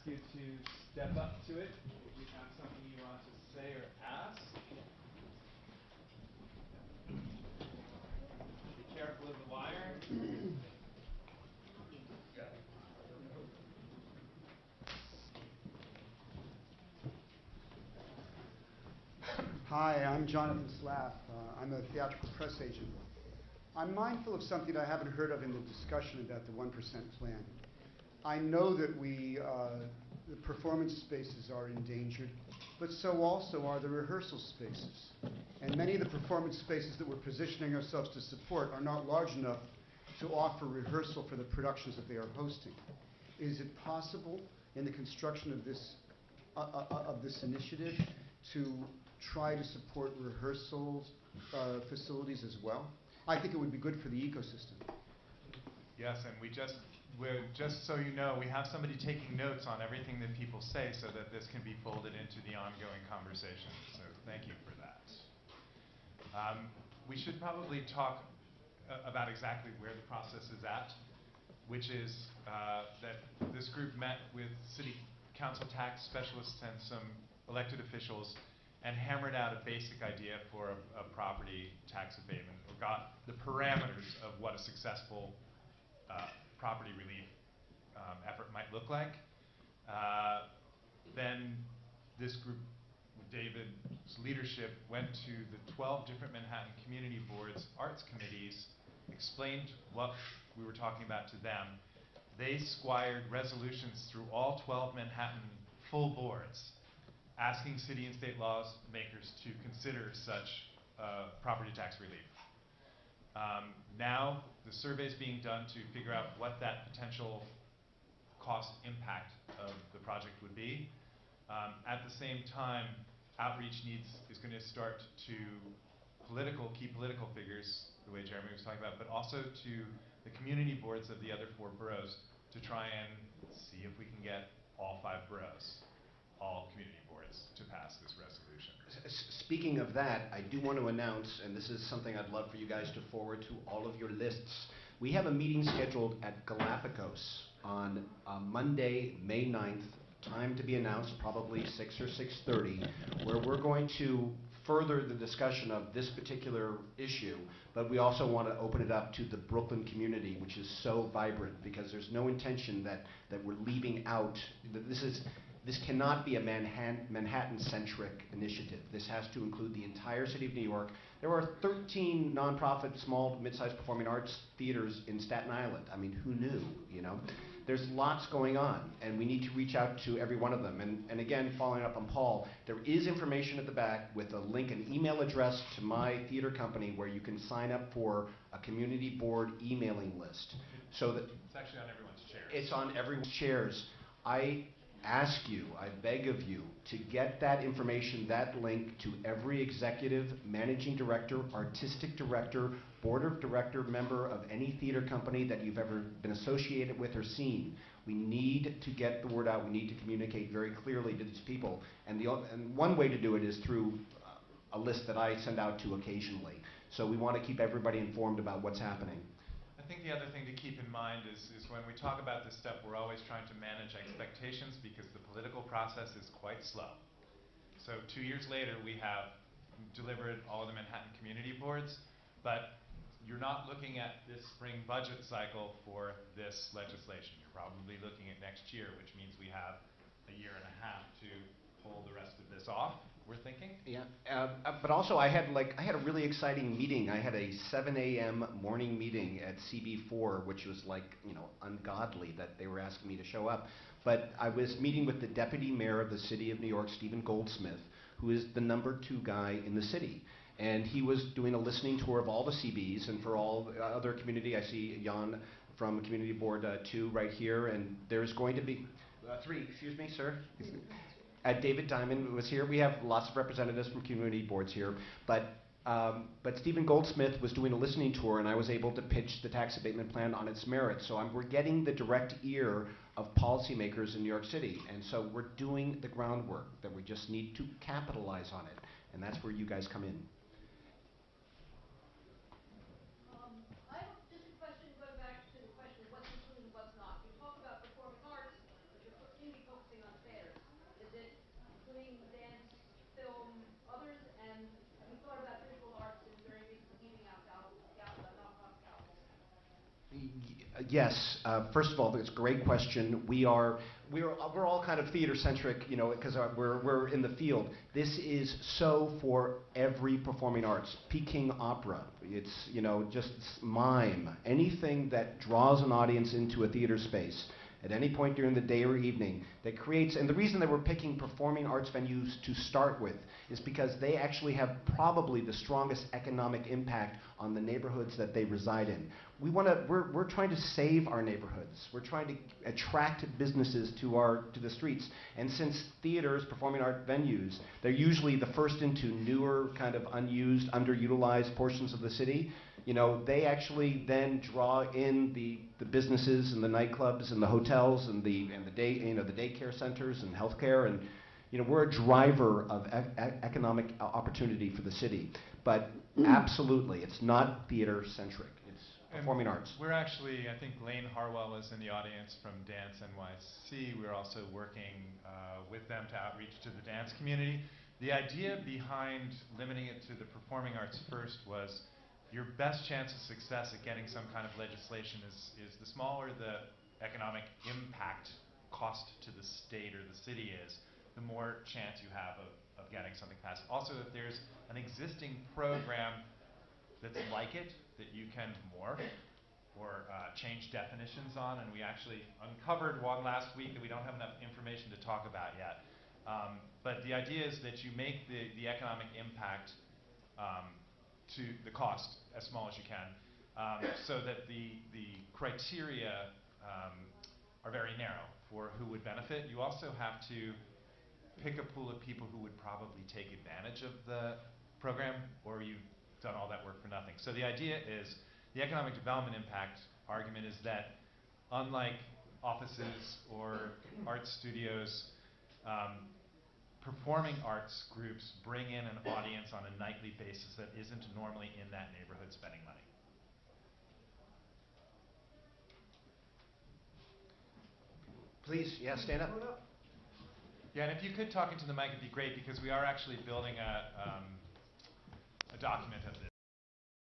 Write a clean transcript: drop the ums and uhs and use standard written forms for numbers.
you to step up to it if you have something you want to say or ask. Be careful of the wire. Hi, I'm Jonathan Slaff. I'm a theatrical press agent. I'm mindful of something I haven't heard of in the discussion about the 1% plan. I know that the performance spaces are endangered, but so also are the rehearsal spaces. And many of the performance spaces that we're positioning ourselves to support are not large enough to offer rehearsal for the productions that they are hosting. Is it possible in the construction of this initiative to try to support rehearsals facilities as well? I think it would be good for the ecosystem. Yes, and just so you know, we have somebody taking notes on everything that people say so that this can be folded into the ongoing conversation. So thank you for that. We should probably talk about exactly where the process is at, which is that this group met with city council tax specialists and some elected officials and hammered out a basic idea for a property tax abatement, or got the parameters of what a successful property relief effort might look like. Then this group, with David's leadership, went to the 12 different Manhattan community boards, arts committees, explained what we were talking about to them. They squired resolutions through all 12 Manhattan full boards, asking city and state laws makers to consider such property tax relief. Now the survey is being done to figure out what that potential cost impact of the project would be. At the same time, outreach is going to start to key political figures, the way Jeremy was talking about, but also to the community boards of the other 4 boroughs to try and see if we can get all 5 boroughs, all community boards, to pass this resolution. Speaking of that, I do want to announce, and this is something I'd love for you guys to forward to all of your lists. We have a meeting scheduled at Galapagos on Monday, May 9th, time to be announced, probably 6 or 6:30, where we're going to further the discussion of this particular issue, but we also want to open it up to the Brooklyn community, which is so vibrant, because there's no intention that we're leaving out. This cannot be a Manhattan-centric initiative. This has to include the entire city of New York. There are 13 nonprofit, small, mid-sized performing arts theaters in Staten Island. I mean, who knew, you know? There's lots going on, and we need to reach out to every one of them. And again, following up on Paul, there is information at the back with a link, an email address to my theater company where you can sign up for a community board emailing list. So that it's actually on everyone's chairs. It's on everyone's chairs. I ask you, I beg of you, to get that information, that link, to every executive, managing director, artistic director, board of director member of any theater company that you've ever been associated with or seen. We need to get the word out. We need to communicate very clearly to these people. And one way to do it is through a list that I send out to occasionally. So we want to keep everybody informed about what's happening. I think the other thing to keep in mind is when we talk about this stuff, we're always trying to manage expectations because the political process is quite slow. So 2 years later, we have delivered all of the Manhattan community boards, but you're not looking at this spring budget cycle for this legislation. You're probably looking at next year, which means we have a year and a half to pull the rest of this off, we're thinking. Yeah, but also I had a really exciting meeting. I had a 7 a.m. morning meeting at CB4, which was like, you know, ungodly that they were asking me to show up. But I was meeting with the deputy mayor of the city of New York, Stephen Goldsmith, who is the #2 guy in the city. And he was doing a listening tour of all the CBs, and for all the other community, I see Jan from Community Board 2 right here, and there's going to be 3, excuse me, sir. David Diamond was here. We have lots of representatives from community boards here, but Stephen Goldsmith was doing a listening tour, and I was able to pitch the tax abatement plan on its merits. So we're getting the direct ear of policymakers in New York City, and so we're doing the groundwork that we just need to capitalize on it, and that's where you guys come in. I have just a question going back to the question of what's included and what's not. You talk about performing arts, but you're seem to be focusing Yes. First of all, it's a great question. We're all kind of theater centric, you know, because we're in the field. This is so for every performing arts. Peking opera. It's, you know, just mime. Anything that draws an audience into a theater space at any point during the day or evening that creates, and the reason that we're picking performing arts venues to start with is because they actually have probably the strongest economic impact on the neighborhoods that they reside in. We're trying to save our neighborhoods. We're trying to attract businesses to the streets. And since theaters, performing art venues, they're usually the first into newer, kind of unused, underutilized portions of the city, you know, they actually then draw in the businesses and the nightclubs and the hotels and the daycare centers and healthcare, and you know, we're a driver of economic opportunity for the city. But absolutely, it's not theater centric. It's performing arts. We're actually, I think Lane Harwell is in the audience from Dance NYC. We're also working with them to outreach to the dance community. The idea behind limiting it to the performing arts first was your best chance of success at getting some kind of legislation is the smaller the economic impact cost to the state or the city is, the more chance you have of getting something passed. Also, if there's an existing program that's like it that you can morph or change definitions on, and we actually uncovered one last week that we don't have enough information to talk about yet. But the idea is that you make the economic impact to the cost as small as you can, so that the criteria are very narrow for who would benefit. You also have to pick a pool of people who would probably take advantage of the program, or you've done all that work for nothing. So the idea is, the economic development impact argument is that unlike offices or art studios, performing arts groups bring in an audience on a nightly basis that isn't normally in that neighborhood spending money. Please, yeah, stand up. Yeah, and if you could talk into the mic, it'd be great, because we are actually building a document of this.